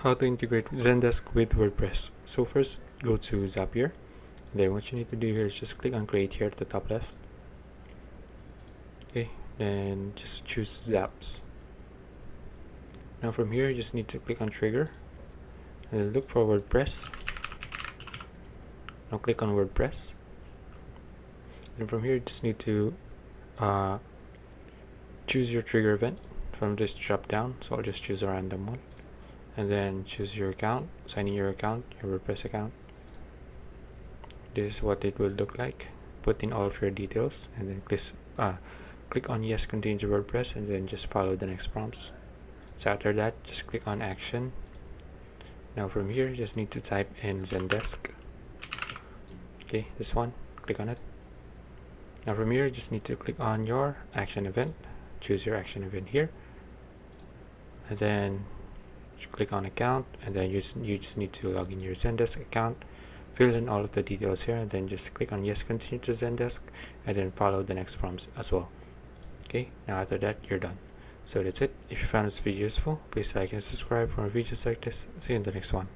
how to integrate Zendesk with WordPress. So first, go to Zapier. Then what you need to do here is just click on create here at the top left. Okay, then just choose Zaps. Now from here, you just need to click on trigger and then look for WordPress. Now click on WordPress. And from here, you just need to choose your trigger event from this drop down. So I'll just choose a random one. And then choose your account, sign in your account, your WordPress account. This is what it will look like. Put in all of your details and then click on yes, continue to WordPress, and then just follow the next prompts. So after that, just click on action. Now from here, you just need to type in Zendesk. Okay, this one, click on it. Now from here, you just need to click on your action event. Choose your action event here. And then click on account, and then you just need to log in your Zendesk account, fill in all of the details here, and then just click on yes, continue to Zendesk, and then follow the next prompts as well. Okay, now after that, you're done. So that's it. If you found this video useful, please like and subscribe for more videos like this. See you in the next one.